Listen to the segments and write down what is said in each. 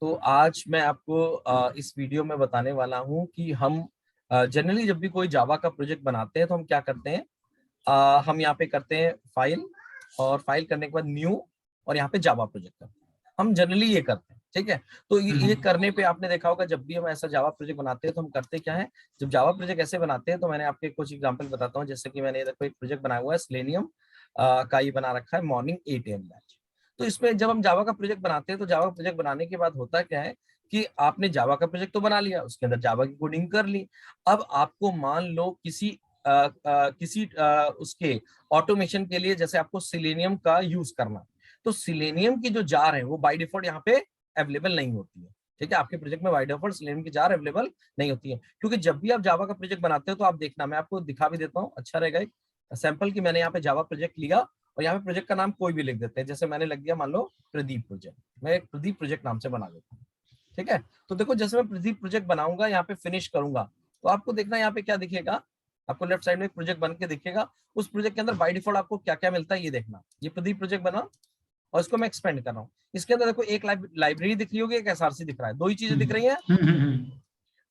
तो आज मैं आपको इस वीडियो में बताने वाला हूं कि हम जनरली जब भी कोई जावा का प्रोजेक्ट बनाते हैं तो हम क्या करते हैं। हम यहाँ पे करते हैं फाइल, और फाइल करने के बाद न्यू, और यहाँ पे जावा प्रोजेक्ट हम जनरली ये करते हैं। ठीक है, तो ये करने पे आपने देखा होगा जब भी हम ऐसा जावा प्रोजेक्ट बनाते हैं तो हम करते क्या है। जब जावा प्रोजेक्ट ऐसे बनाते हैं तो मैंने आपके कुछ एग्जांपल बताता हूँ। जैसे कि मैंने देखो एक प्रोजेक्ट बनाया हुआ है सेलेनियम का, ये बना रखा है मॉर्निंग 8 AM बैच। तो इसमें जब हम जावा का प्रोजेक्ट बनाते हैं तो जावा प्रोजेक्ट बनाने के बाद होता क्या है कि आपने जावा का प्रोजेक्ट तो बना लिया, उसके अंदर जावा की कोडिंग कर ली। अब आपको मान लो किसी उसके ऑटोमेशन के लिए जैसे आपको सिलेनियम का यूज करना, तो सिलेनियम की जो जार है वो बाय डिफॉल्ट यहाँ पे अवेलेबल नहीं होती है। ठीक है, आपके प्रोजेक्ट में बाय डिफॉल्ट सिलेनियम की जार अवेलेबल नहीं होती है, क्योंकि जब भी आप जावा का प्रोजेक्ट बनाते हो तो आप देखना, मैं आपको दिखा भी देता हूँ, अच्छा रहेगा एक सैंपल की। मैंने यहाँ पे जावा प्रोजेक्ट लिया और यहाँ पे प्रोजेक्ट का नाम कोई भी लिख देते हैं। जैसे मैंने लग दिया मान लो प्रदीप प्रोजेक्ट, मैं एक प्रदीप प्रोजेक्ट नाम से बना देता हूँ। ठीक है, तो देखो जैसे मैं प्रदीप प्रोजेक्ट बनाऊंगा, यहाँ पे फिनिश करूंगा, तो आपको देखना यहाँ पे क्या दिखेगा। आपको लेफ्ट साइड में एक प्रोजेक्ट बन के दिखेगा। उस प्रोजेक्ट के अंदर बाय डिफॉल्ट आपको क्या क्या मिलता है ये देखना। ये प्रदीप प्रोजेक्ट बना और इसको मैं एक्सपेंड कर रहा हूँ। इसके अंदर देखो एक लाइब्रेरी दिख रही होगी, एक एसआरसी दिख रहा है, दो ही चीजें दिख रही है।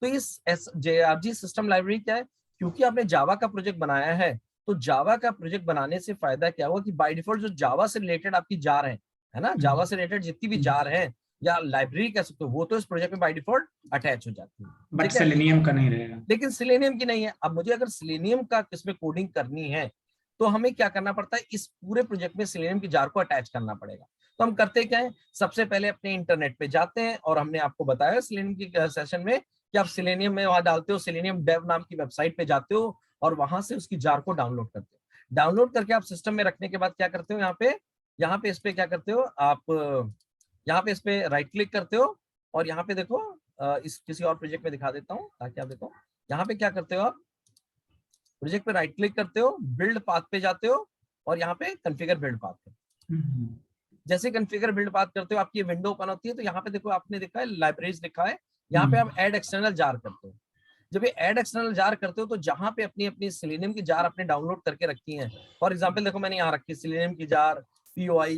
तो इस JRG सिस्टम लाइब्रेरी क्या है, क्योंकि आपने जावा का प्रोजेक्ट बनाया है, तो जावा का प्रोजेक्ट बनाने से फायदा क्या हुआ कि बाय डिफॉल्ट जो जावा से रिलेटेड आपकी जार है ना, जावा से रिलेटेड जितनी भी जार है या लाइब्रेरी कह सकते हो, वो तो इस प्रोजेक्ट में बाय डिफॉल्ट अटैच हो जाती है। बट सेलेनियम का नहीं रहेगा। लेकिन सिलेनियम की नहीं है। अब मुझे अगर सिलेनियम का किसमें कोडिंग करनी है तो हमें क्या करना पड़ता है, इस पूरे प्रोजेक्ट में सिलेनियम की जार को अटैच करना पड़ेगा। तो हम करते क्या है, सबसे पहले अपने इंटरनेट पे जाते हैं, और हमने आपको बताया सिलेनियम की सेशन में कि आप सिलेनियम में वहां डालते हो, सिलेनियम डेव नाम की वेबसाइट पे जाते हो और वहां से उसकी जार को डाउनलोड करते हो। डाउनलोड करके आप सिस्टम में रखने के बाद क्या करते हो, यहाँ पे इस पे क्या करते हो आप, यहाँ पे इस पे राइट क्लिक करते हो, और यहाँ पे देखो इस किसी और प्रोजेक्ट में दिखा देता हूँ ताकि आप देखो। यहाँ पे क्या करते हो, आप प्रोजेक्ट पे राइट क्लिक करते हो, बिल्ड पाथ पे जाते हो, और यहाँ पे कॉन्फ़िगर बिल्ड पाथ पे जैसे कॉन्फ़िगर बिल्ड पाथ करते हो आपकी विंडो ओपन होती है। तो यहाँ पे देखो आपने देखा है लाइब्रेरीज लिखा है, यहाँ पे आप ऐड एक्सटर्नल जार करते हो। जब ये ऐड एक्सटर्नल जार करते हो तो जहां पे अपनी अपनी सिलेनियम की जार आपने डाउनलोड करके रखी है, फॉर एग्जांपल देखो मैंने यहाँ रखी सिलेनियम की जार, POI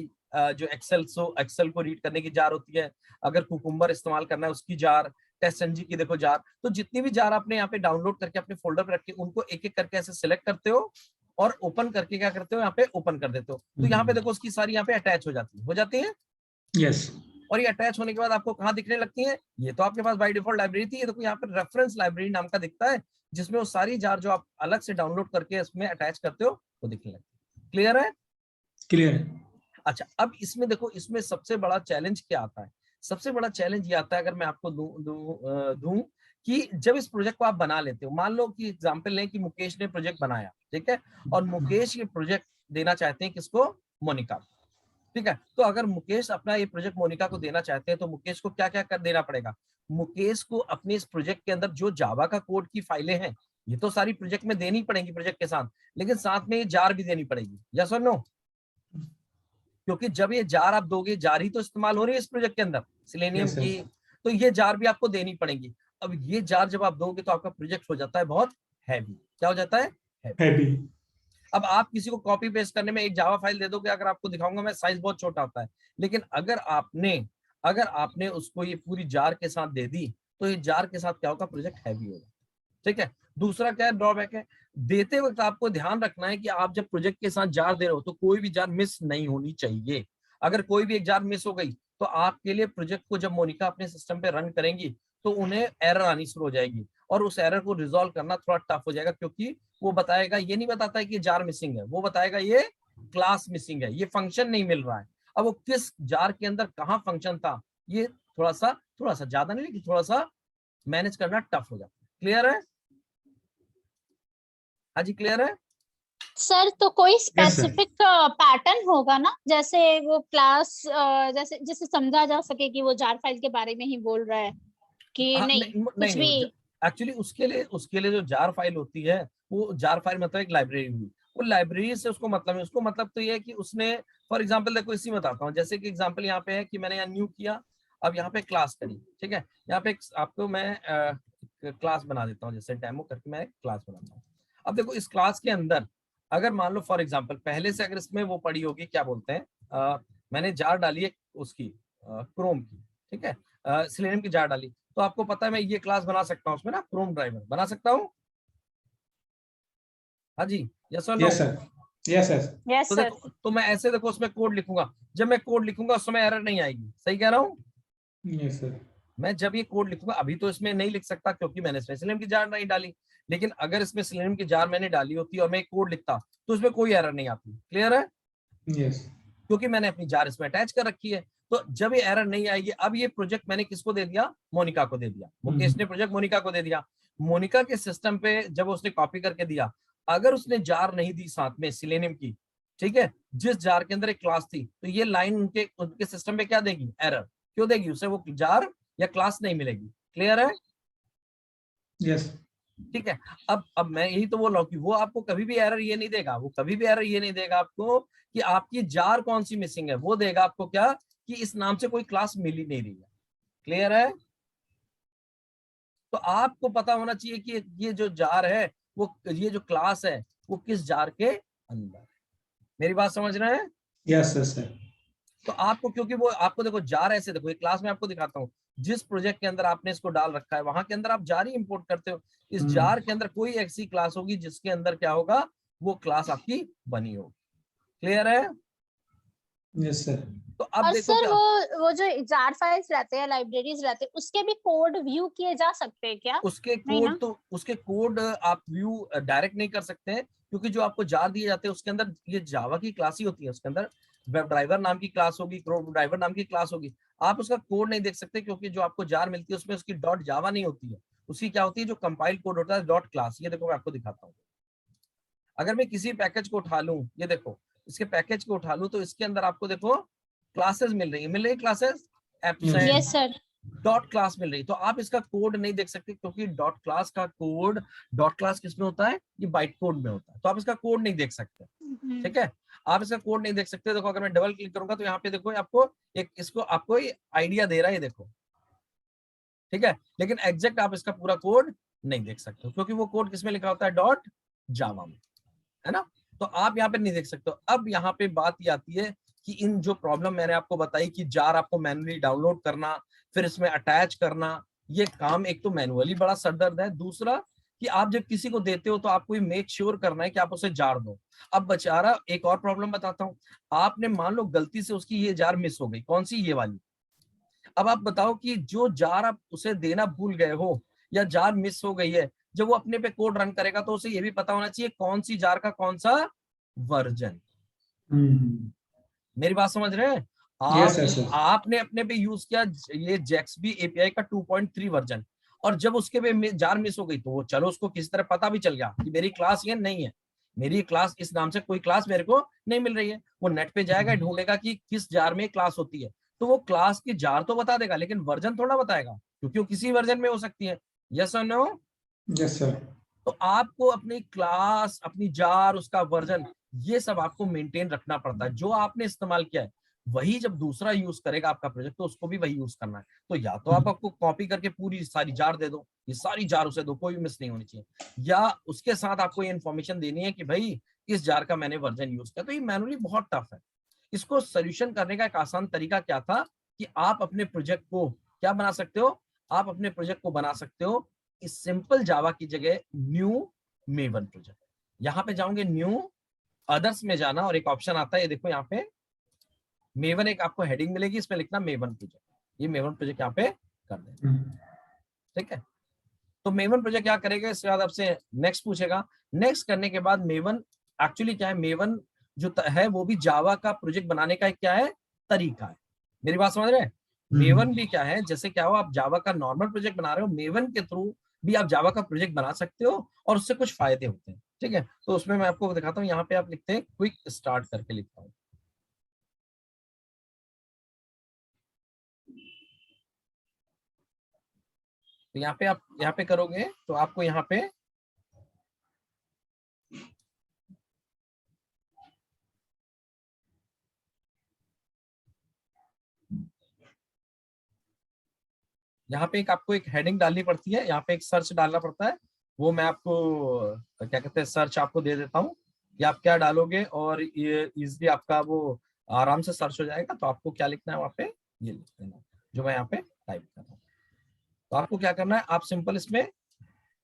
जो एक्सेल को रीड करने की जार होती है, अगर कुकुम्बर इस्तेमाल करना है उसकी जार, टेस्ट एनजी की देखो जार। तो जितनी भी जार आपने यहाँ पे डाउनलोड करके अपने फोल्डर पे रखी, उनको एक एक करके ऐसे सिलेक्ट करते हो और ओपन करके क्या करते हो, यहाँ पे ओपन कर देते हो। तो यहाँ पे देखो उसकी सारी यहाँ पे अटैच हो जाती है। यस। और ये अटैच होने के बाद आपको कहाँ दिखने लगती है, ये तो आपके पास बाय डिफॉल्ट लाइब्रेरी थी, ये देखो यहाँ पर रेफरेंस लाइब्रेरी नाम का दिखता है, जिसमें वो सारी जार जो आप अलग से डाउनलोड करके इसमें अटैच करते हो वो दिखने लगती है। क्लियर है? क्लियर है। अच्छा, अब इसमें देखो, इसमें सबसे बड़ा चैलेंज क्या आता है। सबसे बड़ा चैलेंज ये आता है, अगर मैं आपको दूं कि जब इस प्रोजेक्ट को आप बना लेते हो, मान लो कि एग्जांपल लें कि मुकेश ने प्रोजेक्ट बनाया, ठीक है, और मुकेश ये प्रोजेक्ट देना चाहते हैं किसको, मोनिका। ठीक है, तो अगर मुकेश अपना ये प्रोजेक्ट मोनिका को देना चाहते हैं तो मुकेश को क्या क्या कर देना पड़ेगा। मुकेश को अपने इस प्रोजेक्ट के अंदर जो जावा का कोड की फाइलें हैं ये तो सारी प्रोजेक्ट में देनी पड़ेगी प्रोजेक्ट के साथ, लेकिन साथ में ये जार भी देनी पड़ेगी। यस और नो? क्योंकि जब ये जार आप दोगे, जार ही तो इस्तेमाल हो रही है इस प्रोजेक्ट के अंदर सिलेनियम की, तो ये जार भी आपको देनी पड़ेगी। अब ये जार जब आप दोगे तो आपका प्रोजेक्ट हो जाता है बहुत हैवी। क्या हो जाता है? हैवी। अब आप किसी को कॉपी पेस्ट करने में एक जावा फाइल दे दोगे, अगर आपको दिखाऊंगा मैं, साइज बहुत छोटा होता है, लेकिन अगर आपने उसको ये पूरी जार के साथ दे दी तो ये जार के साथ क्या होगा, प्रोजेक्ट हैवी होगा। ठीक है, दूसरा क्या है, ड्रॉबैक है, देते वक्त आपको ध्यान रखना है कि आप जब प्रोजेक्ट के साथ जार दे रहे हो तो कोई भी जार मिस नहीं होनी चाहिए। अगर कोई भी एक जार मिस हो गई तो आपके लिए प्रोजेक्ट को जब मोनिका अपने सिस्टम पे रन करेंगी तो उन्हें एरर आनी शुरू हो जाएगी, और उस एरर को रिजॉल्व करना थोड़ा टफ हो जाएगा, क्योंकि वो बताएगा, ये नहीं बताता है कि जार मिसिंग है, वो बताएगा ये क्लास मिसिंग है, ये फंक्शन नहीं मिल रहा है। अब वो किस जार के अंदर कहाँ फंक्शन था, ये थोड़ा सा ज्यादा नहीं लेकिन थोड़ा सा मैनेज करना टफ हो जाता है। क्लियर है? हाँ जी, क्लियर है सर? तो कोई Yes, sir. स्पेसिफिक पैटर्न होगा ना, जैसे वो क्लास, जैसे जिससे समझा जा सके कि वो जार फाइल के बारे में ही बोल रहा है कि हाँ, नहीं कुछ नहीं, भी? एक्चुअली उसके लिए जो जार फाइल होती है, वो जार फाइल मतलब एक लाइब्रेरी हुई, वो लाइब्रेरी से उसको मतलब है, उसको मतलब तो ये है कि उसने, फॉर एग्जांपल देखो इसी में बताता हूँ, जैसे कि एग्जांपल यहाँ पे है कि मैंने यहाँ न्यू किया, अब यहाँ पे क्लास करी, ठीक है, यहाँ पे आपको मैं क्लास बना देता हूँ, जैसे डेमो करके मैं क्लास बनाता हूँ। अब देखो इस क्लास के अंदर अगर मान लो फॉर एग्जाम्पल पहले से अगर इसमें वो पड़ी होगी, क्या बोलते हैं, मैंने जार डाली है उसकी क्रोम की, ठीक है, सिलेनियम की जार डाली तो आपको पता है मैं ये क्लास बना सकता हूँ उसमें ना, क्रोम ड्राइवर बना सकता हूँ। हाँ जी, यस और no? Yes sir, yes yes yes तो सर। देखो, तो मैं ऐसे देखो उसमें कोड लिखूंगा, जब मैं कोड लिखूंगा उस समय एरर नहीं आएगी, सही कह रहा हूँ? Yes sir. मैं जब ये कोड लिखूंगा, अभी तो इसमें नहीं लिख सकता क्योंकि मैंने इसमें सिलेनियम की जार नहीं डाली, लेकिन अगर इसमें सिलेनियम की जार मैंने डाली होती और मैं एक कोड लिखता तो उसमें कोई एरर नहीं आती। क्लियर है? यस। क्योंकि मैंने अपनी जार इसमें अटैच कर रखी है। तो जब ये एरर नहीं आएगी, अब ये प्रोजेक्ट मैंने किसको दे दिया? मोनिका को दे दिया। मुकेश ने प्रोजेक्ट मोनिका को दे दिया। मोनिका के सिस्टम पे जब उसने कॉपी करके दिया, अगर उसने जार नहीं दी साथ में सिलेनियम की, ठीक है, जिस जार के अंदर एक क्लास थी, तो ये लाइन उनके उनके सिस्टम पे क्या देगी? एरर। क्यों देगी? उसे वो जार या क्लास नहीं मिलेगी। क्लियर है? यस। ठीक है। अब मैं यही तो बोल रहा हूँ कि वो आपको कभी भी एरर ये नहीं देगा, वो कभी भी एरर ये नहीं देगा आपको कि आपकी जार कौन सी मिसिंग है। वो देगा आपको क्या? कि इस नाम से कोई क्लास मिल ही नहीं रही है। क्लियर है? तो आपको पता होना चाहिए कि ये जो जार है, वो ये जो क्लास है, वो किस जार के अंदर है। मेरी बात समझ रहे हैं? Yes yes sir. तो आपको, क्योंकि वो आपको देखो जार ऐसे, देखो एक क्लास में आपको दिखाता हूँ, जिस प्रोजेक्ट के अंदर आपने इसको डाल रखा है वहां के अंदर आप जार ही इंपोर्ट करते हो। इस जार के अंदर कोई ऐसी क्लास होगी जिसके अंदर क्या होगा? वो क्लास आपकी बनी होगी। क्लियर है? Yes sir. तो अब और देखो सर क्या, वो जो जार फाइल्स रहते हैं, लाइब्रेरीज रहते हैं, उसके भी कोड व्यू किए जा सकते हैं क्या? उसके नहीं कोड ना? तो उसके कोड आप व्यू डायरेक्ट नहीं कर सकते हैं, क्योंकि जो आपको जार दिए जाते हैं उसके अंदर ये जावा की क्लास ही होती है। उसके अंदर वेब ड्राइवर नाम की क्लास होगी, क्रोम ड्राइवर नाम की क्लास होगी। आप उसका कोड नहीं देख सकते, क्योंकि जो आपको जार मिलती है उसमें उसकी डॉट जावा नहीं होती है। उसकी क्या होती है? जो कंपाइल कोड होता है डॉट क्लास। ये देखो मैं आपको दिखाता हूँ। अगर मैं किसी पैकेज को उठा लूं, ये देखो इसके पैकेज को उठा लूं, तो इसके अंदर आपको देखो क्लासेस मिल रही classes, absent yes sir. Dot class मिल रही। तो आप इसका कोड नहीं देख सकते, क्योंकि डॉट क्लास का कोड, डॉट क्लास किसमें होता है? ये बाइट कोड में होता है। तो आप इसका कोड नहीं देख सकते। ठीक है, आप इसका कोड नहीं देख सकते। देखो अगर मैं डबल क्लिक करूंगा तो यहाँ पे देखो आपको एक इसको आपको आइडिया दे रहा है, ये देखो। ठीक है, लेकिन एग्जैक्ट आप इसका पूरा कोड नहीं देख सकते, क्योंकि वो कोड किसमें लिखा होता है? डॉट जावा में, है ना? तो आप यहाँ पे नहीं देख सकते। अब यहाँ पे बात ये आती है कि इन जो प्रॉब्लम मैंने आपको बताई कि जार आपको मैनुअली डाउनलोड करना, फिर इसमें अटैच करना, ये काम एक तो मैनुअली बड़ा सरदर्द है। दूसरा कि आप जब किसी को देते हो तो आपको ये मेक श्योर करना है कि आप उसे जार दो। अब बेचारा, एक और प्रॉब्लम बताता हूँ, आपने मान लो गलती से उसकी ये जार मिस हो गई, कौन सी? ये वाली। अब आप बताओ कि जो जार आप उसे देना भूल गए हो या जार मिस हो गई है, जब वो अपने पे कोड रन करेगा तो उसे ये भी पता होना चाहिए कौन सी जार का कौन सा वर्जन। मेरी बात समझ रहे हैं? यस आप यस सर। आपने अपने पे यूज किया ये जेक्सबी एपीआई का 2.3 वर्जन, और जब उसके पे जार मिस हो गई तो वो चलो उसको किसी तरह पता भी चल गया कि मेरी क्लास ये नहीं है, मेरी क्लास इस नाम से कोई क्लास मेरे को नहीं मिल रही है। वो नेट पे जाएगा, ढूंढेगा कि किस जार में क्लास होती है, तो वो क्लास की जार तो बता देगा, लेकिन वर्जन थोड़ा बताएगा, क्योंकि वो किसी वर्जन में हो सकती है। यस और नो? Yes sir. तो आपको अपनी क्लास, अपनी जार, उसका वर्जन, ये सब आपको मेंटेन रखना पड़ता है। जो आपने इस्तेमाल किया है वही जब दूसरा यूज करेगा आपका प्रोजेक्ट, तो उसको भी वही यूज करना है। तो या तो आप आपको कॉपी करके पूरी सारी जार दे दो, ये सारी जार उसे दो, कोई मिस नहीं होनी चाहिए, या उसके साथ आपको ये इन्फॉर्मेशन देनी है कि भाई इस जार का मैंने वर्जन यूज किया। तो ये मैनुअली बहुत टफ है। इसको सोल्यूशन करने का एक आसान तरीका क्या था कि आप अपने प्रोजेक्ट को क्या बना सकते हो? आप अपने प्रोजेक्ट को बना सकते हो इस सिंपल जावा की जगह न्यू मेवन प्रोजेक्ट। यहाँ पे जाओगे न्यू अदर्स में जाना, और एक ऑप्शन आता है, ये देखो यहाँ पे मेवन, एक आपको हेडिंग मिलेगी, इसमें लिखना मेवन प्रोजेक्ट। ये मेवन प्रोजेक्ट यहाँ पे कर देना। ठीक है, तो मेवन प्रोजेक्ट क्या करेगा? इसके बाद आपसे नेक्स्ट पूछेगा। नेक्स्ट करने के बाद मेवन एक्चुअली क्या है? मेवन जो है वो भी जावा का प्रोजेक्ट बनाने का एक क्या है? तरीका है। मेरी बात समझ रहे हैं? मेवन भी क्या है, जैसे क्या हो आप जावा का नॉर्मल प्रोजेक्ट बना रहे हो, मेवन के थ्रू भी आप जावा का प्रोजेक्ट बना सकते हो, और उससे कुछ फायदे होते हैं। ठीक है, तो उसमें मैं आपको दिखाता हूँ। यहाँ पे आप लिखते हैं क्विक स्टार्ट करके लिखता हूँ। तो यहाँ पे आप यहाँ पे करोगे तो आपको यहाँ पे एक आपको एक हेडिंग डालनी पड़ती है, यहाँ पे एक सर्च डालना पड़ता है। वो मैं आपको क्या कहते हैं, सर्च आपको दे देता हूँ कि आप क्या डालोगे, और ये इजिली आपका वो आराम से सर्च हो जाएगा। तो आपको क्या लिखना है वहाँ पे? ये लिख देना, जो मैं यहाँ पे टाइप कर रहा हूँ। तो आपको क्या करना है, आप सिंपल इसमें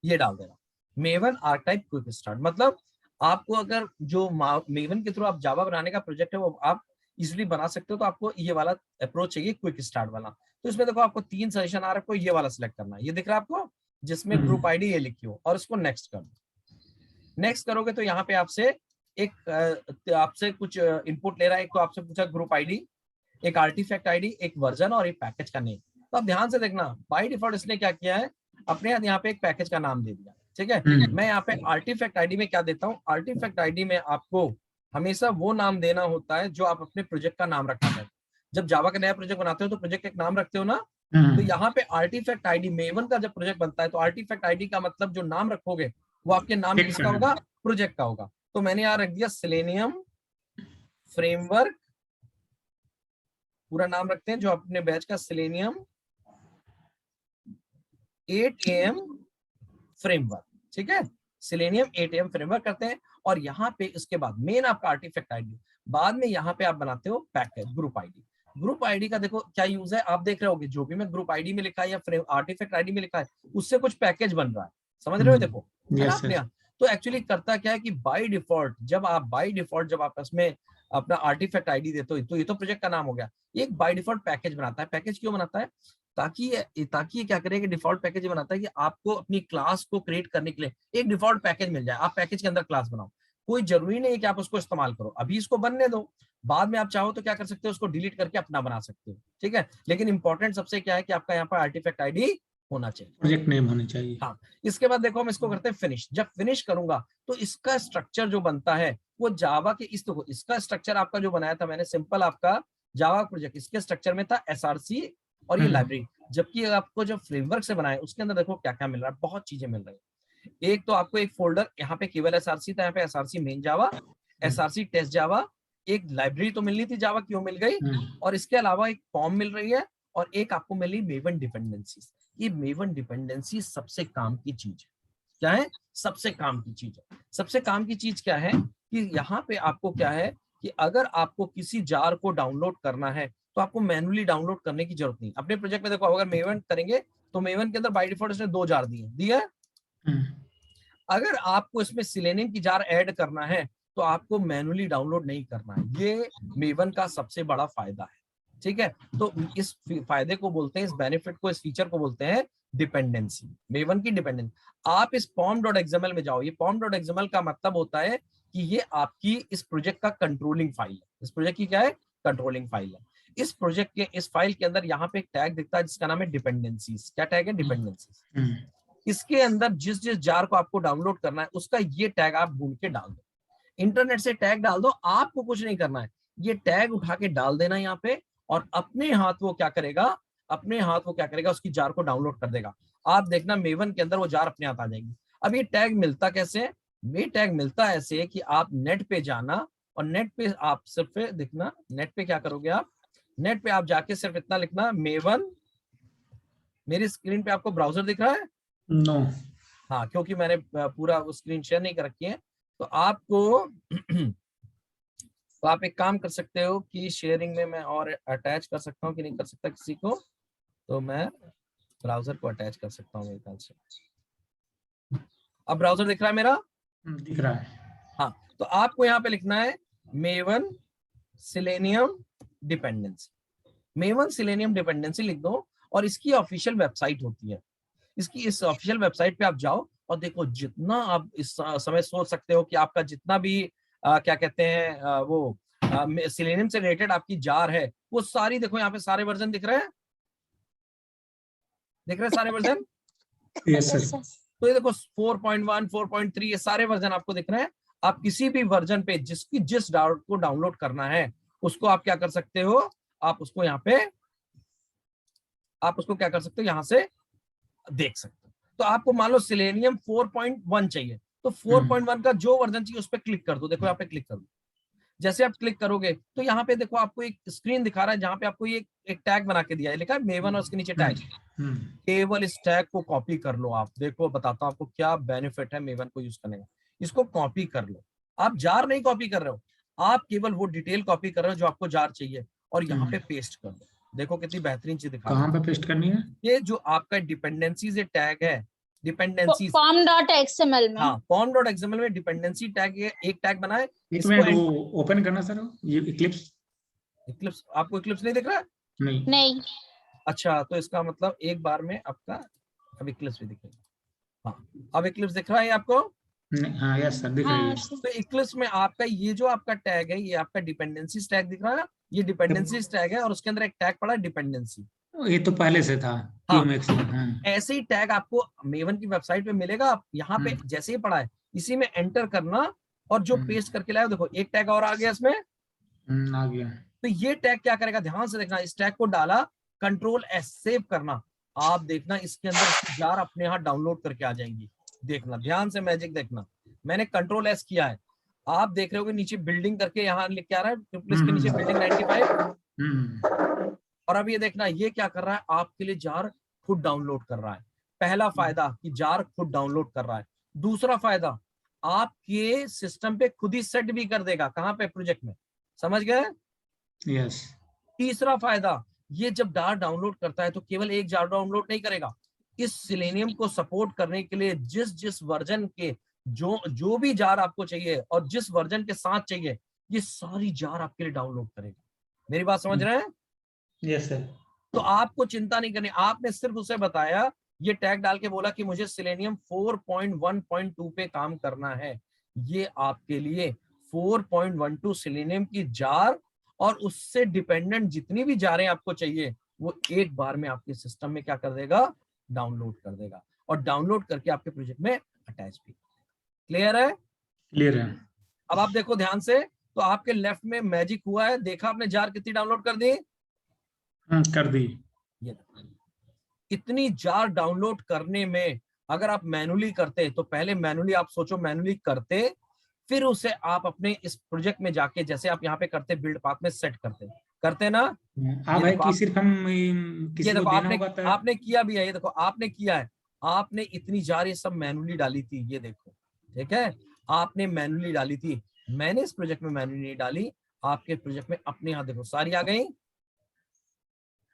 ये डाल देना, मेवन आर्कटाइप क्विक स्टार्ट। मतलब आपको अगर जो मेवन के थ्रू आप जावा बनाने का प्रोजेक्ट है वो आप इजिली बना सकते हो, तो आपको ये वाला अप्रोच चाहिए, क्विक स्टार्ट वाला। तो इसमें देखो आपको 3 सजेशन आ रहा है, आपको ये वाला सिलेक्ट करना है, ये दिख रहा है आपको, जिसमें ग्रुप आईडी ये लिखी हो, और इसको नेक्स्ट कर दो। नेक्स्ट करोगे तो यहाँ पे आपसे आपसे कुछ इनपुट ले रहा है। एक तो आपसे पूछा ग्रुप आईडी, एक आर्टिफैक्ट आईडी, एक वर्जन और एक पैकेज का नेम। तो आप ध्यान से देखना, बाय डिफॉल्ट इसने क्या किया है, अपने यहाँ पे एक पैकेज का नाम दे दिया, ठीक है। मैं यहाँ पे आर्टिफैक्ट आईडी में क्या देता हूँ, आर्टिफैक्ट आईडी में आपको हमेशा वो नाम देना होता है जो आप अपने प्रोजेक्ट का नाम रखना है। जब जावा का नया प्रोजेक्ट बनाते हो तो प्रोजेक्ट एक नाम रखते हो ना, तो यहाँ पे आर्टिफैक्ट आईडी मेवन का जब प्रोजेक्ट बनता है तो आर्टिफैक्ट आईडी का मतलब जो नाम रखोगे वो आपके नाम किसका होगा, प्रोजेक्ट का होगा। तो मैंने यहाँ रख दिया सेलेनियम फ्रेमवर्क, पूरा नाम रखते हैं जो अपने बैच का, सेलेनियम 8 AM फ्रेमवर्क, ठीक है। सेलेनियम 8 AM फ्रेमवर्क करते हैं, और यहाँ पे इसके बाद मेन आपका आर्टिफैक्ट आईडी, बाद में यहाँ पे आप बनाते हो package group ID. Group ID का देखो क्या यूज है, आप देख रहे होगे जो भी मैं ग्रुप आईडी में लिखा है या आर्टिफैक्ट आईडी में लिखा है उससे कुछ पैकेज बन रहा है, समझ रहे हो, देखो है ना अपने यहाँ। तो एक्चुअली करता क्या है कि बाय डिफॉल्ट जब आप इसमें अपना आर्टिफैक्ट आईडी देते हो तो ये तो प्रोजेक्ट का नाम हो गया, एक बाय डिफॉल्ट पैकेज बनाता है। पैकेज क्यों बनाता है, ताकि ये क्या करेगा, डिफॉल्ट पैकेज बनाता है कि आपको अपनी क्लास को क्रिएट करने के लिए एक डिफॉल्ट पैकेज मिल जाए, आप पैकेज के अंदर क्लास बनाओ। कोई जरूरी नहीं है कि आप उसको इस्तेमाल करो, अभी इसको बनने दो, बाद में आप चाहो तो क्या कर सकते हो, उसको डिलीट करके अपना बना सकते हो, ठीक है। लेकिन इंपॉर्टेंट सबसे क्या है कि आपका यहाँ पर आर्टिफैक्ट आईडी होना चाहिए, प्रोजेक्ट नेम होना चाहिए। हाँ। इसके बाद देखो हम इसको करते हैं फिनिश। जब फिनिश करूंगा तो इसका स्ट्रक्चर जो बनता है वो जावा के इसका स्ट्रक्चर आपका जो बनाया था मैंने सिंपल आपका जावा प्रोजेक्ट, इसके स्ट्रक्चर में था SRC और ये लाइब्रेरी। जबकि आपको जो फ्रेमवर्क से बनाया उसके अंदर देखो क्या क्या मिल रहा है, बहुत चीजें मिल रही है। एक तो आपको एक फोल्डर, यहाँ पे केवल SRC था, यहाँ पे SRC मेन जावा, SRC टेस्ट जावा, एक लाइब्रेरी तो मिलनी थी जावा की, वो मिल गई, और इसके अलावा एक फॉर्म मिल रही है, और एक आपको मिली मेवन डिपेंडेंसीज। ये मेवन डिपेंडेंसी सबसे काम की चीज है। क्या है, सबसे काम की चीज है। सबसे काम की चीज क्या है कि यहाँ पे आपको क्या है कि अगर आपको किसी जार को डाउनलोड करना है तो आपको मैन्युअली डाउनलोड करने की जरूरत नहीं। अपने प्रोजेक्ट में देखो अगर मेवन करेंगे तो मेवन के अंदर बाय डिफॉल्ट इसने 2 जार दिए। अगर आपको इसमें सिलेनियम की जार ऐड करना है तो आपको मैन्युअली डाउनलोड नहीं करना है। ये मेवन का सबसे बड़ा फायदा है, ठीक है। तो इस फायदे को बोलते हैं, इस बेनिफिट को, इस फीचर को बोलते हैं डिपेंडेंसी, मेवन की डिपेंडेंसी। आप इस pom.xml में जाओ, ये pom.xml का मतलब होता है कि ये आपकी इस प्रोजेक्ट का कंट्रोलिंग फाइल है। इस प्रोजेक्ट की क्या है, कंट्रोलिंग फाइल है। इस प्रोजेक्ट के इस फाइल के अंदर यहाँ पे एक टैग दिखता है जिसका नाम है डिपेंडेंसीज। क्या टैग है, डिपेंडेंसीज। इसके अंदर जिस जार को आपको डाउनलोड करना है उसका ये टैग आप ढूंढ के डाल दो, इंटरनेट से टैग डाल दो, आपको कुछ नहीं करना है, ये टैग उठा के डाल देना यहाँ पे, और अपने हाथ वो क्या करेगा, उसकी जार को डाउनलोड कर देगा। आप देखना मेवन के अंदर वो जार अपने हाथ आ जाएगी। अब ये टैग मिलता कैसे है, ये टैग मिलता ऐसे कि आप नेट पे जाना, और नेट पे आप सिर्फ देखना, नेट पे क्या करोगे आप, नेट पे आप जाके सिर्फ इतना लिखना मेवन। मेरी स्क्रीन पे आपको ब्राउजर दिख रहा है? नो। हाँ, क्योंकि मैंने पूरा स्क्रीन शेयर नहीं कर रखी है। तो आपको तो आप एक काम कर सकते हो कि शेयरिंग में मैं और अटैच कर सकता हूँ कि नहीं कर सकता किसी को, तो मैं ब्राउजर को अटैच कर सकता हूँ मेरे ख्याल से। अब ब्राउजर दिख रहा है मेरा? दिख रहा है। हाँ, तो आपको यहाँ पे लिखना है maven selenium dependency. Maven selenium dependency लिख दो, और इसकी ऑफिशियल वेबसाइट होती है। इस ऑफिशियल वेबसाइट पे आप जाओ और देखो, जितना आप इस समय सोच सकते हो कि आपका जितना भी क्या कहते हैं वो सिलेनियम से रिलेटेड आपकी जार है, वो सारी देखो यहाँ पे सारे वर्जन दिख रहे हैं सारे वर्जन। Yes sir. तो ये देखो 4.1 4.3 ये सारे वर्जन आपको दिख रहे हैं। आप किसी भी वर्जन पे जिस डाउट को डाउनलोड करना है उसको आप क्या कर सकते हो, आप उसको यहाँ पे आप उसको क्या कर सकते हो, यहाँ से देख सकते हो। तो आपको मान लो सिलेनियम 4.1 चाहिए, तो 4.1 का जो वर्जन चाहिए उस पर क्लिक कर दो। देखो यहाँ पे क्लिक कर दो, जैसे आप क्लिक करोगे तो यहाँ पे देखो आपको एक स्क्रीन दिखा रहा है जहां पे आपको ये एक टैग बना के दिया है, लिखा है मेवन और उसके नीचे टैग। केवल इस टैग को कॉपी कर लो। आप देखो, बताता हूँ आपको क्या बेनिफिट है मेवन को यूज करने का। इसको कॉपी कर लो, आप जार नहीं कॉपी कर रहे हो, आप केवल वो डिटेल कॉपी कर रहे हो जो आपको जार चाहिए, और यहाँ पे पेस्ट कर दो। देखो कितनी बेहतरीन चीज दिखा कहाँ रहा पे पेस्ट करनी है? हूं। ये जो आपका डिपेंडेंसीज टैग है, डिपेंडेंसीज, form.xml में। हाँ form.xml में डिपेंडेंसी टैग, एक टैग बनाए, एक इसको मिनट वो ओपन करना सर, ये इक्लिप्स। इक्लिप्स, आपको इक्लिप्स नहीं दिख रहा है? नहीं नहीं, अच्छा, तो इसका मतलब एक बार में आपका अब इक्लिप्स भी दिखेगा। हाँ, अब इक्लिप्स दिख रहा है आपको? नहीं, हाँ यस सर दिख रही हाँ है। तो इक्लिप्स में आपका ये जो आपका टैग है, ये आपका डिपेंडेंसीज टैग दिख रहा है, ये डिपेंडेंसीज टैग है और उसके अंदर एक टैग पड़ा है डिपेंडेंसी। ये तो पहले से था हाँ, QMX में। हाँ। ऐसे ही टैग आपको मेवन की वेबसाइट पे मिलेगा। आप यहाँ पे जैसे ही पड़ा है इसी में एंटर करना और जो पेस्ट करके लाए, देखो एक टैग और आ गया इसमें। आ गया। तो ये टैग क्या करेगा, ध्यान से देखना, इस टैग को डाला, Ctrl+S सेव करना, आप देखना इसके अंदर इसकी जार अपने यहाँ डाउनलोड करके आ जाएंगी। देखना ध्यान से, मैजिक देखना, मैंने Ctrl+S किया है, आप देख रहे हो कि नीचे बिल्डिंग करके यहाँ लिख के आ रहा है, ट्रिपल के नीचे बिल्डिंग 95। और अब ये देखना ये क्या कर रहा है, आपके लिए जार खुद डाउनलोड कर रहा है। पहला फायदा कि जार खुद डाउनलोड कर रहा है। दूसरा फायदा, आपके सिस्टम पे खुद ही सेट भी कर देगा, कहाँ पे, प्रोजेक्ट में, समझ गए? यस। तीसरा फायदा, ये जब जार डाउनलोड करता है तो केवल एक जार डाउनलोड नहीं करेगा, इस सिलेनियम को सपोर्ट करने के लिए जिस जिस वर्जन के जो भी जार आपको चाहिए और जिस वर्जन के साथ चाहिए, ये सारी जार आपके लिए डाउनलोड करेगा। मेरी बात समझ रहे हैं? Yes sir. तो आपको चिंता नहीं करनी, आपने सिर्फ उसे बताया, ये टैग डाल के बोला कि मुझे सिलेनियम 4.1.2 पे काम करना है, ये आपके लिए 4.12 सिलेनियम की जार और उससे डिपेंडेंट जितनी भी जारें आपको चाहिए वो एक बार में आपके सिस्टम में क्या कर देगा, डाउनलोड कर देगा, और डाउनलोड करके आपके प्रोजेक्ट में अटैच भी। क्लियर है? क्लियर है। अब आप देखो ध्यान से, तो आपके लेफ्ट में मैजिक हुआ है, देखा आपने जार कितनी डाउनलोड कर दी? कर दी। ये इतनी जार डाउनलोड करने में अगर आप मैनुअली करते, तो पहले मैनुअली आप सोचो, मैनुअली करते, फिर उसे आप अपने इस प्रोजेक्ट में जाके जैसे आप यहाँ पे करते, बिल्ड पाथ में सेट करते ना। अब ये है देखो कि आप, सिर्फ हम ये किसी को देखो देना आपने होगा तो। आपने किया भी है, ये देखो आपने किया है, आपने इतनी जार ये सब मैनुअली डाली थी, ये देखो, ठीक है, आपने मैनुअली डाली थी, मैंने इस प्रोजेक्ट में मैनुअली नहीं डाली, आपके प्रोजेक्ट में अपने यहाँ देखो सारी आ गई।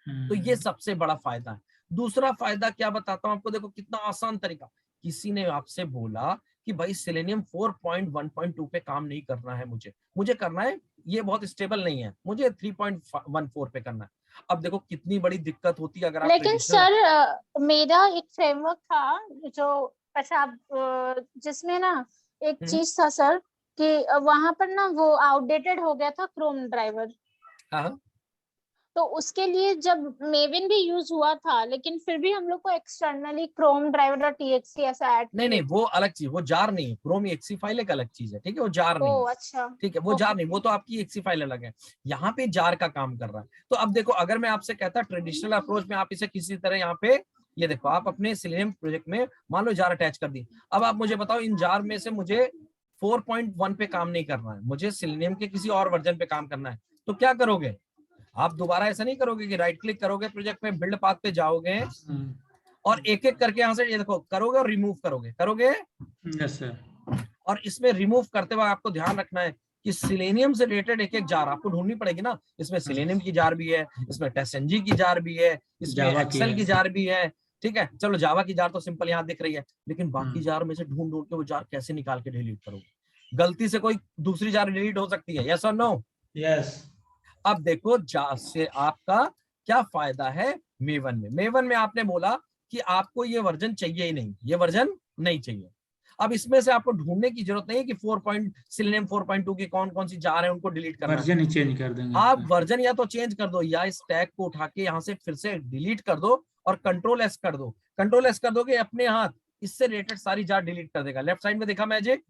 तो ये सबसे बड़ा फायदा है। दूसरा फायदा क्या बताता हूं आपको, देखो कितना आसान तरीका, किसी ने आपसे बोला कि भाई सिलेनियम 4.1.2 पे काम नहीं करना है, मुझे करना है, ये बहुत स्टेबल नहीं है, मुझे 3.14 पे करना है। अब देखो कितनी बड़ी दिक्कत होती है अगर आप लेकिन सर मेरा एक फ्रेमवर्क था जो, अच्छा आप जिसमें ना एक चीज था सर कि वहां पर ना वो आउटडेटेड हो गया था क्रोम ड्राइवर। हाँ, तो उसके लिए जब मेविन भी यूज हुआ था, लेकिन फिर भी हम लोग को एक्सटर्नली क्रोम ड्राइवर और TXT ऐसा ऐड नहीं नहीं, वो अलग चीज, वो जार नहीं है, क्रोम एक्सी फाइल एक अलग चीज है, ठीक है, वो जार नहीं ओ है, अच्छा, ठीक है, वो जार नहीं, वो तो आपकी एक्सी फाइल अलग है, यहाँ पे जार का काम कर रहा है। तो अब देखो अगर मैं आपसे कहता ट्रेडिशनल अप्रोच में आप इसे किसी तरह यहाँ पे, ये देखो आप अपने सिलेनियम प्रोजेक्ट में मान लो जार अटैच कर दी, अब आप मुझे बताओ इन जार में से मुझे 4.1 पे काम नहीं करना है, मुझे सिलेनियम के किसी और वर्जन पे काम करना है, तो क्या करोगे आप? दोबारा ऐसा नहीं करोगे कि राइट क्लिक करोगे प्रोजेक्ट में, बिल्ड पाथ पे जाओगे और एक एक करके यहाँ से ये देखो करोगे और रिमूव करोगे। Yes sir. और इसमें रिमूव करते वक्त आपको ध्यान रखना है कि सिलेनियम से रिलेटेड एक एक जार आपको ढूंढनी पड़ेगी ना, इसमें सिलेनियम की जार भी है, इसमें टेस्टनजी की जार भी है, इसमें एक्सेल की जार भी है, ठीक है, चलो जावा की जार तो सिंपल यहाँ दिख रही है, लेकिन बाकी जार में से ढूंढ ढूंढ के वो जार कैसे निकाल के डिलीट करोगे? गलती से कोई दूसरी जार डिलीट हो सकती है, यस और नो? यस। अब देखो जार से आपका क्या फायदा है मेवन में आपने बोला कि आपको ये वर्जन चाहिए ही नहीं, ये वर्जन नहीं चाहिए, अब इसमें से आपको ढूंढने की जरूरत नहीं है कि सिलेनियम 4.2 की कौन कौन सी जार है, उनको डिलीट करना है, वर्जन ही चेंज कर देंगे। आप वर्जन या तो चेंज कर दो या इस टैग को उठा के यहाँ से फिर से डिलीट कर दो और Ctrl+S कर दो, Ctrl+S कर दोगे अपने हाथ इससे रिलेटेड सारी जार डिलीट कर देगा। लेफ्ट साइड में देखा मैजिक,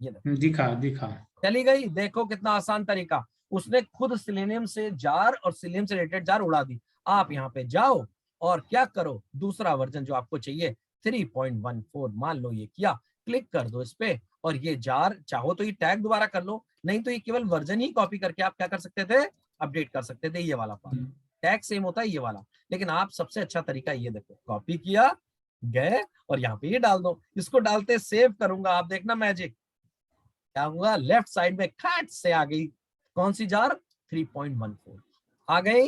ये दिखा चली गई, देखो कितना आसान तरीका, उसने खुद सिलेनियम से जार और सिलेनियम से रिलेटेड जार उड़ा दी। आप यहाँ पे जाओ और क्या करो, दूसरा वर्जन जो आपको चाहिए 3.14 मान लो, ये किया, क्लिक कर दो इस पे और ये जार, चाहो तो ये टैग दोबारा कर लो, नहीं तो ये केवल वर्जन ही कॉपी करके आप क्या कर सकते थे, अपडेट कर सकते थे, ये वाला पार्ट, टैग सेम होता है ये वाला, लेकिन आप सबसे अच्छा तरीका ये देखो, कॉपी किया गए और यहाँ पे ये डाल दो, इसको डालते सेव करूंगा, आप देखना मैजिक क्या हुआ, लेफ्ट साइड में खट से आ गई कौन सी जार, 3.14, आ गई?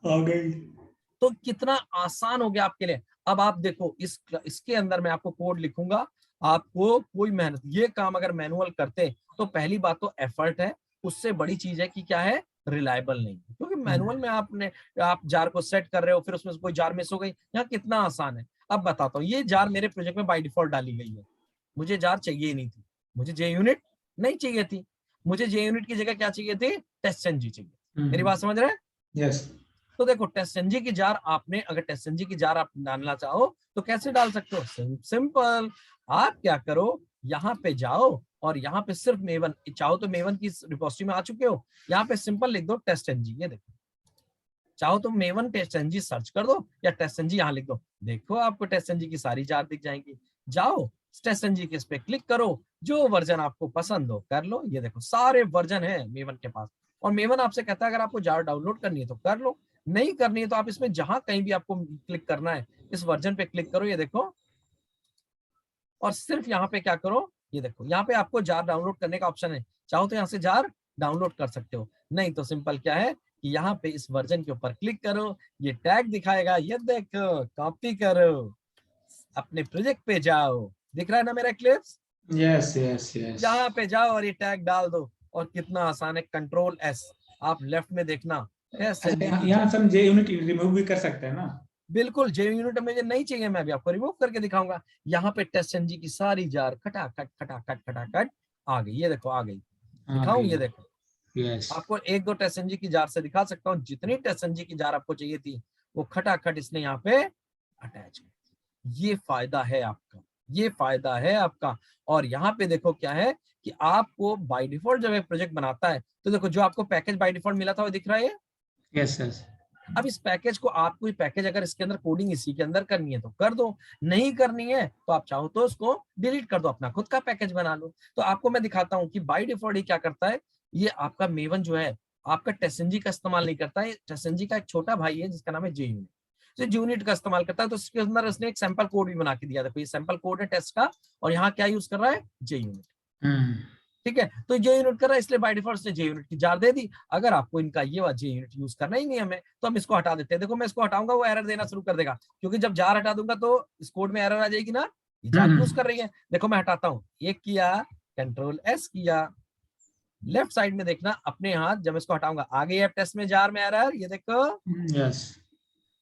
आ गई। तो कितना आसान हो गया आपके लिए। अब आप देखो इसके अंदर मैं आपको कोड लिखूंगा, आपको कोई मेहनत, ये काम अगर मैनुअल करते तो पहली बात तो एफर्ट है, उससे बड़ी चीज है कि क्या है, रिलायबल नहीं, क्योंकि मैनुअल में आप जार को सेट कर रहे हो, फिर उसमें कोई जार मिस हो गई। यहाँ कितना आसान है। अब बताता हूँ, ये जार मेरे प्रोजेक्ट में बाय डिफॉल्ट डाली गई है, मुझे जार चाहिए ही नहीं थी, मुझे जे यूनिट नहीं चाहिए थी, मुझे जे यूनिट की जगह क्या चाहिए थी, टेस्ट एनजी चाहिए। मेरी बात समझ रहे हैं? यस। तो देखो टेस्ट एनजी की जार आपने, अगर टेस्ट एनजी की जार आप डालना चाहो तो कैसे डाल सकते हो, सिंपल। आप क्या करो, यहाँ पे जाओ और यहाँ पे सिर्फ मेवन, चाहो तो मेवन की रिपोजिटरी में आ चुके हो, यहाँ पे सिंपल लिख दो टेस्ट एनजी, ये देखो। चाहो तो मेवन टेस्ट एनजी सर्च कर दो या टेस्ट एनजी यहाँ लिख दो, देखो आपको टेस्ट एनजी की सारी जार दिख जाएंगी। जाओ टेस्ट एनजी के इस पे क्लिक करो, जो वर्जन आपको पसंद हो कर लो। ये देखो सारे वर्जन है मेवन के पास, और मेवन आपसे कहता है अगर आपको जार डाउनलोड करनी है तो कर लो, नहीं करनी है तो आप इसमें जहां कहीं भी आपको क्लिक करना है इस वर्जन पे क्लिक करो, ये देखो, और सिर्फ यहाँ पे क्या करो, ये देखो यहाँ पे आपको जार डाउनलोड करने का ऑप्शन है, चाहो तो यहाँ से जार डाउनलोड कर सकते हो, नहीं तो सिंपल क्या है कि यहाँ पे इस वर्जन के ऊपर क्लिक करो, ये टैग दिखाएगा, ये देखो, कॉपी करो, अपने प्रोजेक्ट पे जाओ, दिख रहा है ना मेरा क्लिप्स, यस यस यस। यहाँ पे जाओ और ये टैग डाल दो, और कितना आसान है, कंट्रोल एस, आप लेफ्ट में देखना, अच्छा, यहाँ से हम जे यूनिट रिमूव भी कर सकते हैं ना? बिल्कुल, जे यूनिट मुझे नहीं चाहिए, मैं भी आपको रिमूव करके दिखाऊंगा। यहाँ पे टेस्ट एनजी की सारी जार खटाखट खटाखट खटाखट आ गई, ये देखो आ गई, दिखाऊं, ये देखो, यस। आपको एक दो टेस्ट एनजी की जार से दिखा सकता हूँ, जितनी टेस्ट एनजी की जार आपको चाहिए थी वो खटाखट इसने यहाँ पे अटैच कर दी। ये फायदा है आपका, ये फायदा है आपका। और यहाँ पे देखो क्या है कि आपको बाय डिफॉल्ट जब एक प्रोजेक्ट बनाता है तो देखो जो आपको पैकेज बाय डिफॉल्ट मिला था वो दिख रहा है। Yes yes. अब इस पैकेज को, आपको ये पैकेज अगर इसके अंदर कोडिंग इसी के अंदर करनी है तो कर दो, नहीं करनी है तो आप चाहो तो उसको डिलीट कर दो, अपना खुद का पैकेज बना लो। तो आपको मैं दिखाता हूँ कि बाय डिफॉल्ट ये क्या करता है, ये आपका मेवन जो है आपका टेस्टएनजी का इस्तेमाल नहीं करता है, टेस्टएनजी का एक छोटा भाई है जिसका नाम है जे यूनिट, जो जे यूनिट का इस्तेमाल करता है। तो इसके अंदर उसने एक सैंपल कोड भी बना के दिया, देखो ये सैंपल कोड है टेस्ट का, और यहाँ क्या यूज कर रहा है, जे यूनिट, ठीक है। तो जे यूनिट कर रहा है, इसलिए बाय डिफॉल्ट से जे यूनिट की जार दे दी। अगर आपको इनका ये वाला जे यूनिट यूज करना ही नहीं हमें तो हम इसको हटा देते हैं। देखो मैं इसको हटाऊंगा वो एरर देना शुरू कर देगा, क्योंकि जब जार हटा दूंगा तो इस कोड में एरर आ जाएगी ना, ये जार यूज कर रही है। देखो मैं हटाता हूँ, एक किया, कंट्रोल एस किया, लेफ्ट साइड में देखना अपने हाथ, जब इसको हटाऊंगा आ गई टेस्ट में जार में एरर, ये देखो। यस।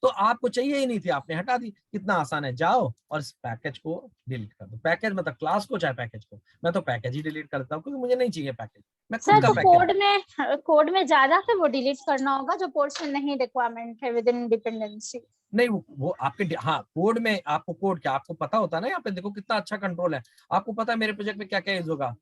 तो आपको चाहिए ही नहीं थी, आपने हटा दी, कितना आसान है। जाओ और इस पैकेज को डिलीट कर दो, पैकेज मतलब क्लास को चाहे पैकेज को, मैं तो पैकेज ही डिलीट करता हूँ क्योंकि मुझे नहीं चाहिए पैकेज, मैं खुद सर का तो पैकेज। कोड में ज्यादा है वो डिलीट करना होगा जो पोर्शन नहीं रिक्वायरमेंट है विद इन डिपेंडेंसी। नहीं वो आपके, हाँ कोड में आपको कोड क्या आपको पता होता है ना, यहाँ पे देखो कितना अच्छा कंट्रोल है, आपको पता है मेरे प्रोजेक्ट में क्या क्या यूज होगा,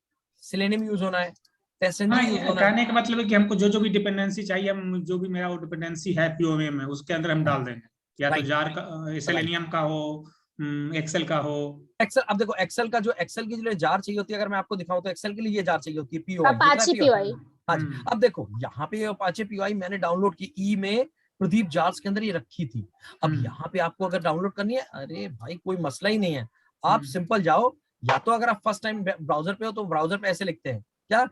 सेलेनियम यूज होना है, टेस्टएनजी यूज होना है। कहने का मतलब है कि हमको जो जो भी डिपेंडेंसी चाहिए, हम जो भी मेरा वो डिपेंडेंसी है पीओएम में उसके अंदर हम डाल देंगे, या तो जार का, सेलेनियम का हो, एक्सेल का हो। एक्सेल, अब देखो एक्सेल का जो, एक्सेल की जो जार चाहिए होती है, अगर मैं आपको दिखाऊं तो एक्सेल के लिए ये जार चाहिए होती है पीओआई, अपाचे पीओआई। हाँ जी। अब देखो यहाँ पे अपाचे पीओआई मैंने डाउनलोड की, ई में प्रदीप जार्स के अंदर ये रखी थी। अब यहाँ पे आपको अगर डाउनलोड करनी है, अरे भाई कोई मसला ही नहीं है, आप सिंपल जाओ, या तो अगर आप फर्स्ट टाइम ब्राउजर पे हो तो ब्राउजर पे ऐसे लिखते हैं क्या,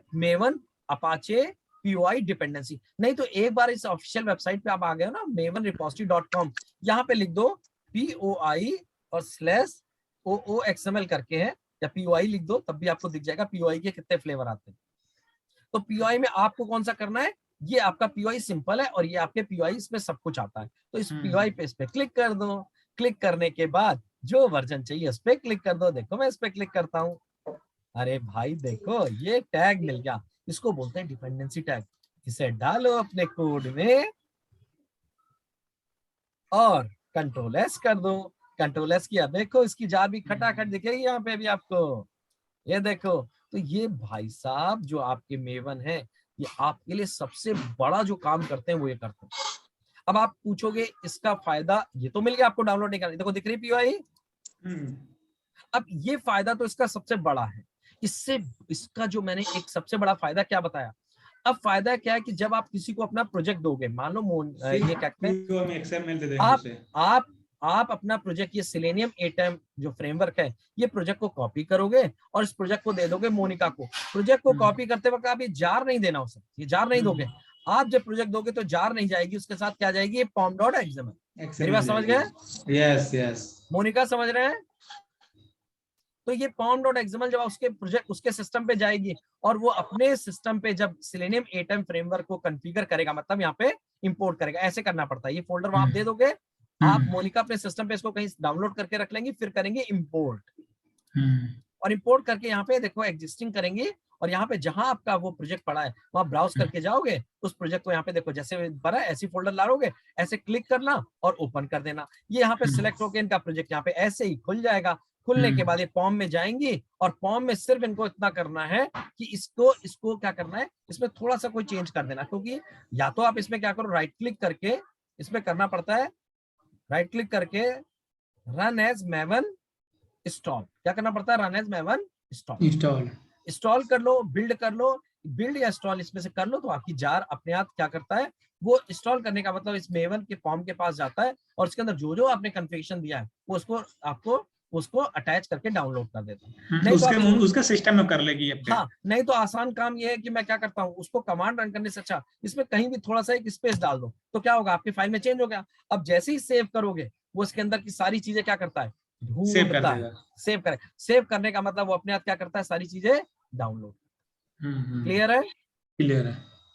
मेवन अपाचे पीओआई डिपेंडेंसी, नहीं तो एक बार इस ऑफिशियल वेबसाइट पे आप आ गए हो ना, mavenrepository.com, यहाँ पे लिख दो पीओआई और स्लैश OOXML करके है, या पीओआई लिख दो तब भी आपको दिख जाएगा पीओआई के कितने फ्लेवर आते हैं। तो पीओआई में आपको कौन सा करना है, ये आपका पीओआई सिंपल है और ये आपके पीओआई इसमें सब कुछ आता है। तो इस पीओआई पे इस पे क्लिक कर दो, क्लिक करने के बाद जो वर्जन चाहिए उस पे क्लिक कर दो। देखो मैं इस पे क्लिक करता हूँ, अरे भाई देखो ये टैग मिल गया, इसको बोलते हैं डिपेंडेंसी टैग। इसे डालो अपने कोड में और कंट्रोल एस कर दो, कंट्रोल एस किया, देखो इसकी जार भी खटाखट दिखेगी यहाँ पे भी आपको, ये देखो। तो ये भाई साहब जो आपके मेवन है, ये आपके लिए सबसे बड़ा जो काम करते हैं वो ये करते हैं। अब आप पूछोगे इसका फायदा, ये तो मिल गया आपको, डाउनलोड नहीं करना, देखो दिख रही पीओआई। अब ये फायदा तो इसका सबसे बड़ा है, इससे इसका जो मैंने एक सबसे बड़ा फायदा क्या बताया। अब फायदा क्या है कि जब आप किसी को अपना प्रोजेक्ट दोगे, मान लो ये क्या कहते हैं, आप अपना प्रोजेक्ट ये सेलेनियम एटम जो फ्रेमवर्क है ये प्रोजेक्ट को कॉपी करोगे और इस प्रोजेक्ट को दे दोगे मोनिका को। प्रोजेक्ट को कॉपी करते वक्त आप ये जार नहीं देना उसे, ये जार नहीं दोगे। आप जब प्रोजेक्ट दोगे तो जार नहीं जाएगी, उसके साथ क्या जाएगी, ये pom.xml। मेरी बात समझ गए? यस यस, मोनिका समझ रहे हैं? तो ये pom.xml जब उसके प्रोजेक्ट उसके सिस्टम पे जाएगी और वो अपने सिस्टम पे जब सेलेनियम एटम फ्रेमवर्क को कॉन्फ़िगर करेगा, मतलब यहाँ पे इंपोर्ट करेगा, ऐसे करना पड़ता है। ये फोल्डर वहां आप दे दोगे, आप मोनिका अपने सिस्टम पे इसको कहीं डाउनलोड करके रख लेंगे, फिर करेंगे इंपोर्ट, और इंपोर्ट करके यहाँ पे देखो एग्जिस्टिंग करेंगे, और यहाँ पे जहां आपका वो प्रोजेक्ट पड़ा है वहां ब्राउज करके जाओगे, उस प्रोजेक्ट को यहाँ पे देखो जैसे बना ऐसी फोल्डर लाओगे, ऐसे क्लिक करना और ओपन कर देना। ये यहाँ पे सिलेक्ट होकर इनका प्रोजेक्ट यहाँ पे ऐसे ही खुल जाएगा। खुलने के बाद ये पॉम में जाएंगी, और पॉम में सिर्फ इनको इतना करना है कि इसको क्या करना है, इसमें थोड़ा सा कोई चेंज कर देना, क्योंकि या तो आप इसमें क्या करो, राइट क्लिक करके इसमें करना पड़ता है, राइट क्लिक करके रन एज मेवन इंस्टॉल, क्या करना पड़ता है, रन एज मेवन इंस्टॉल कर लो, बिल्ड कर लो, बिल्ड या इंस्टॉल इसमें से कर लो, तो आपकी जार अपने आप क्या करता है, वो इंस्टॉल करने का मतलब इस मेवन के फॉर्म के पास जाता है और इसके अंदर जो जो आपने कॉन्फ़िगरेशन दिया है वो उसको अटैच करके डाउनलोड कर देता है। नहीं तो उसका सिस्टम में कर लेगी। हाँ, नहीं तो आसान काम ये है कि मैं क्या करता हूँ, उसको कमांड रन करने से अच्छा इसमें कहीं भी थोड़ा सा एक स्पेस डाल दो, तो क्या होगा, आपकी फाइल में चेंज हो गया। अब जैसे ही सेव करोगे वो इसके अंदर की सारी चीजें क्या करता है, ढूंढता है, सेव करने का मतलब वो अपने आप क्या करता है, सारी चीजें डाउनलोड। क्लियर है? क्लियर है।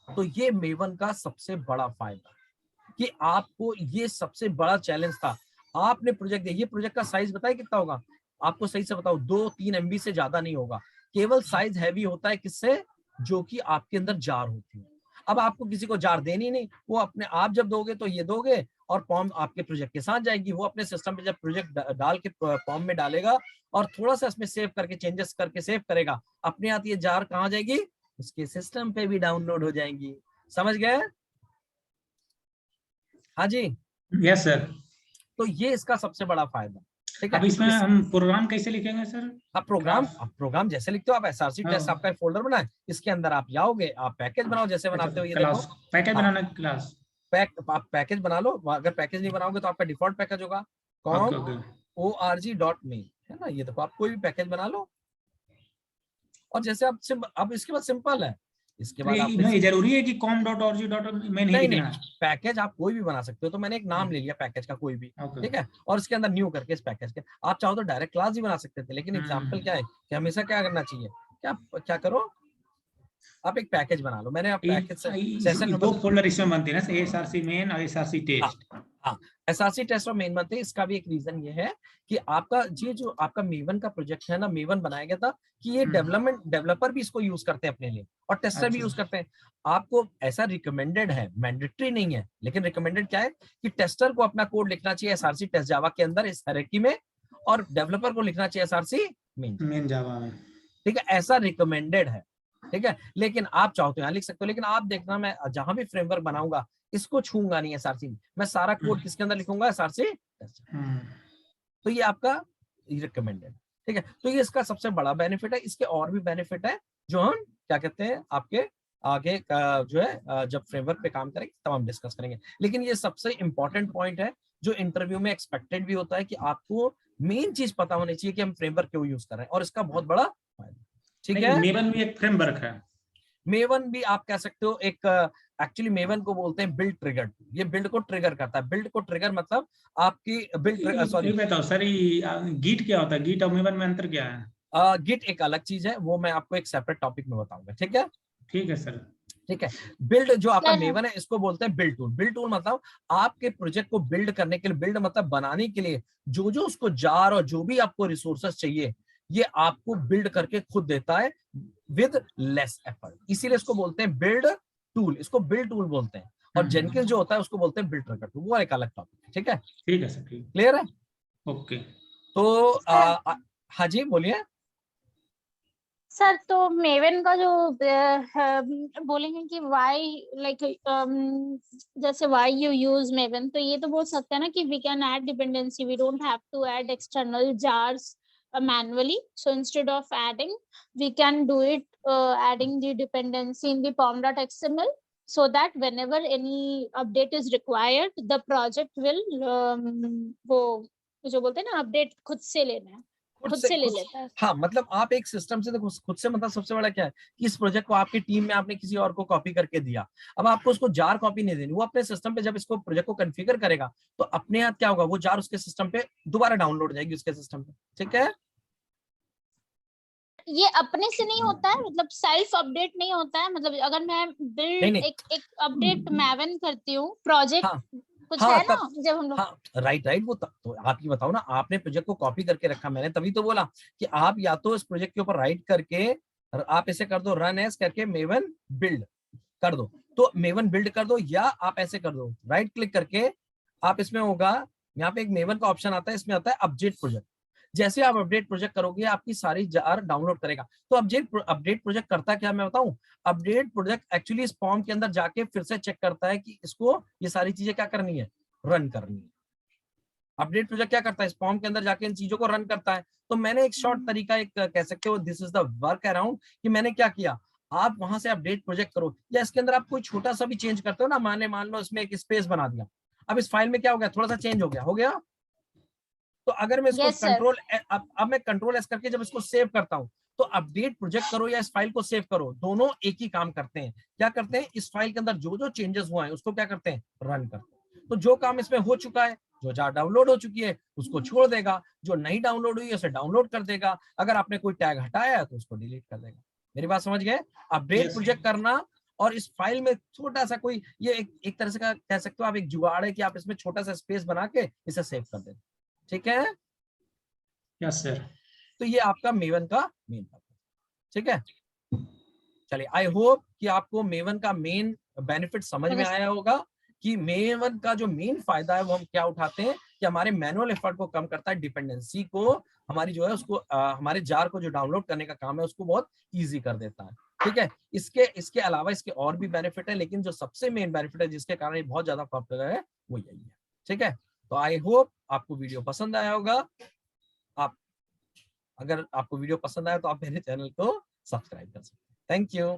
तो ये मेवन का सबसे बड़ा फायदा कि आपको ये सबसे बड़ा चैलेंज था, आपने प्रोजेक्ट दिया, ये प्रोजेक्ट का साइज बताया कितना होगा, आपको सही से बताओ, 2-3 MB से ज्यादा नहीं होगा। केवल साइज हैवी होता है किससे, जो कि आपके अंदर जार होती है। अब आपको किसी को जार देनी नहीं, वो अपने आप जब दोगे तो ये दोगे और पॉम आपके प्रोजेक्ट के साथ जाएगी, वो अपने सिस्टम पे जब प्रोजेक्ट डाल के पॉम में डालेगा और थोड़ा सा इसमें सेव करके चेंजेस करके सेव करेगा, अपने आप ये जार कहाँ जाएगी, उसके सिस्टम पे भी डाउनलोड हो जाएंगी। समझ गए? हाँ जी, यस सर। तो ये इसका सबसे बड़ा फायदा। ठीक है, अब इसमें हम प्रोग्राम कैसे लिखेंगे सर? आप प्रोग्राम जैसे लिखते हो, आप SRC टेस्ट आपका फोल्डर बना है, इसके अंदर आप जाओगे, आप पैकेज बनाओ जैसे बनाते हो, ये देखो पैकेज बनाना, क्लास आप पैकेज बना लो। अगर पैकेज नहीं बनाओगे तो आपका डिफॉल्ट पैकेज होगा com.org.main, है ना, ये देखो आप कोई भी पैकेज बना लो, और जैसे आप अब इसके बाद सिंपल है, इसके बाद आप नहीं जरूरी है कि com.org.main ही लिखना है, पैकेज आप कोई भी बना सकते हो। तो मैंने एक नाम ले लिया पैकेज का कोई भी, ठीक है, और इसके अंदर न्यू करके इस पैकेज के आप चाहो तो डायरेक्ट क्लास ही बना सकते थे, लेकिन एग्जांपल क्या है कि हमेशा क्या करना चाहिए, क्या करो, आप एक पैकेज बना लो। मैंने पैकेज सेशन दो फोल्डर इसमें बनते हैं ना, SRC मेन और SRC टेस्ट। हाँ, SRC टेस्ट और मेन बनते हैं। इसका भी एक रीजन ये है कि आपका ये जो आपका मेवन का प्रोजेक्ट है ना, मेवन बनाया गया था कि ये डेवलपर भी इसको यूज करते हैं अपने लिए और टेस्टर भी यूज करते हैं। आपको ऐसा रिकमेंडेड है, मैंडेटरी नहीं है, लेकिन रिकमेंडेड क्या है कि टेस्टर को अपना कोड लिखना चाहिए SRC टेस्ट जावा के अंदर इस हायरार्की में, और डेवलपर को लिखना चाहिए SRC मेन जावा में। ठीक है, ऐसा रिकमेंडेड है। ठीक है, लेकिन आप चाहो तो यहाँ लिख सकते हो, लेकिन आप देखना मैं जहां भी फ्रेमवर्क बनाऊंगा इसको छूंगा नहीं SRC में, मैं सारा कोड किसके अंदर लिखूंगा, SRC टेस्ट। तो ये आपका रिकमेंडेड। ठीक है, तो ये इसका सबसे बड़ा बेनिफिट है। इसके और भी बेनिफिट है जो हम क्या कहते हैं आपके आगे जो है जब फ्रेमवर्क पे काम करेंगे तब हम डिस्कस करेंगे। लेकिन ये सबसे इंपॉर्टेंट पॉइंट है जो इंटरव्यू में एक्सपेक्टेड भी होता है कि आपको मेन चीज पता होनी चाहिए कि हम फ्रेमवर्क क्यों यूज कर रहे हैं, और इसका बहुत बड़ा फायदा। ठीक है, मेवन भी एक फ्रेमवर्क है। मेवन भी आप कह सकते हो एक, एक्चुअली मेवन को बोलते हैं बिल्ड ट्रिगर। ये बिल्ड को ट्रिगर करता है। बिल्ड को ट्रिगर मतलब आपकी बिल्ड, सॉरी बताओ सर, गिट क्या होता है, गिट और मेवन में अंतर क्या है? गिट एक अलग चीज है, वो मैं आपको एक सेपरेट टॉपिक में बताऊंगा। ठीक है, ठीक है सर। ठीक है, बिल्ड जो आपका मेवन है इसको बोलते हैं बिल्ड टूल। बिल्ड टूल मतलब आपके प्रोजेक्ट को बिल्ड करने के लिए, बिल्ड मतलब बनाने के लिए जो जो उसको जार और जो भी आपको रिसोर्सेस चाहिए ये आपको बिल्ड करके खुद देता है विद लेस एफर्ट, इसीलिए इसको बोलते हैं बिल्ड टूल। इसको बिल्ड टूल बोलते हैं, और जेनकिंस जो होता है उसको बोलते हैं बिल्ड ट्रिगर टूल, वो एक अलग टॉपिक है। ठीक है, ठीक है सर, क्लियर है? ओके। तो हाँ जी बोलिए सर। तो मेवन का जो बोलेंगे कि वाई लाइक जैसे वाई यू यूज मेवन, तो ये तो बोल सकते हैं ना कि we can add dependency, we don't have to add external jars manually, so instead of adding we can do it adding the dependency in the pom.xml, so that whenever any update is required, the project will वो जो बोलते हैं ना update खुद से लेना है, खुद से ले लेता है। हाँ, मतलब आप एक सिस्टम से देखो, खुद से मतलब सबसे बड़ा क्या है कि इस प्रोजेक्ट को आपकी टीम में आपने किसी और को कॉपी करके दिया, अब आपको उसको जार कॉपी नहीं देनी, वो अपने सिस्टम पे जब इसको प्रोजेक्ट को कॉन्फ़िगर करेगा तो अपने आप क्या होगा, वो जार उसके सिस्टम पे दोबारा डाउनलोड हो जाएगी उसके सिस्टम पे, ठीक है। ये अपने से नहीं होता है, मतलब सेल्फ अपडेट नहीं होता है, मतलब अगर मैं बिल्ड एक अपडेट मैवन करती हूँ प्रोजेक्ट, हाँ, कुछ हाँ, है ना जब हम लोग, हाँ, राइट, वो तो आप ये बताओ ना, आपने प्रोजेक्ट को कॉपी करके रखा, मैंने तभी तो बोला कि आप या तो इस प्रोजेक्ट के ऊपर राइट करके आप ऐसे कर दो, रन एज करके मेवन बिल्ड कर दो, तो मेवन बिल्ड कर दो, या आप ऐसे कर दो, राइट क्लिक करके आप इसमें होगा, यहाँ पे एक मेवन का ऑप्शन आता है, इसमें आता है अपडेट प्रोजेक्ट, जैसे आप अपडेट प्रोजेक्ट करोगे आपकी सारी जार डाउनलोड करेगा। तो अपडेट प्रोजेक्ट करता क्या मैं बताऊं, अपडेट प्रोजेक्ट एक्चुअली इस फॉर्म के अंदर जाके फिर से चेक करता है कि इसको ये सारी चीजें क्या करनी है, रन करनी है। अपडेट प्रोजेक्ट क्या करता है, इस फॉर्म के अंदर जाके इन चीजों को रन करता है। तो मैंने एक शॉर्ट तरीका, एक कह सकते हो this is the work around, कि मैंने क्या किया, आप वहां से अपडेट प्रोजेक्ट करो, या इसके अंदर आप कोई छोटा सा भी चेंज करते हो ना, मान लो इसमें एक स्पेस बना दिया, अब इस फाइल में क्या हो गया, थोड़ा सा चेंज हो गया, तो अगर मैं इसको यस सर, अब मैं कंट्रोल एस करके जब इसको सेव करता हूं, तो अपडेट प्रोजेक्ट करो या इस फाइल को सेव करो, दोनों एक ही काम करते हैं। क्या करते हैं, इस फाइल के अंदर जो जो चेंजेस हुए हैं उसको क्या करते हैं, रन करते हैं। तो जो काम इसमें हो चुका है, जो जार डाउनलोड हो चुकी है उसको छोड़ देगा, जो नहीं डाउनलोड हुई है उसे डाउनलोड कर देगा, अगर आपने कोई टैग हटाया है तो उसको डिलीट कर देगा। मेरी बात समझ गए, अपडेट प्रोजेक्ट करना, और इस फाइल में छोटा सा कोई, ये एक तरह से का कह सकते हो आप, एक जुगाड़ है कि आप इसमें छोटा सा स्पेस बना के इसे सेव कर देते, ठीक है। Yes sir. तो ये आपका मेवन का मेन पर्पस, ठीक है। चलिए, आई होप कि आपको मेवन का मेन बेनिफिट समझ में आया होगा, कि मेवन का जो मेन फायदा है वो हम क्या उठाते हैं, कि हमारे मैनुअल एफर्ट को कम करता है, डिपेंडेंसी को हमारी जो है उसको हमारे जार को जो डाउनलोड करने का काम है उसको बहुत इजी कर देता है, ठीक है। इसके अलावा इसके और भी बेनिफिट है, लेकिन जो सबसे मेन बेनिफिट है जिसके कारण ये बहुत ज्यादा पॉपुलर है वो यही है, ठीक है। तो आई होप आपको वीडियो पसंद आया होगा। आप अगर आपको वीडियो पसंद आया तो आप मेरे चैनल को सब्सक्राइब कर सकते हैं। Thank you.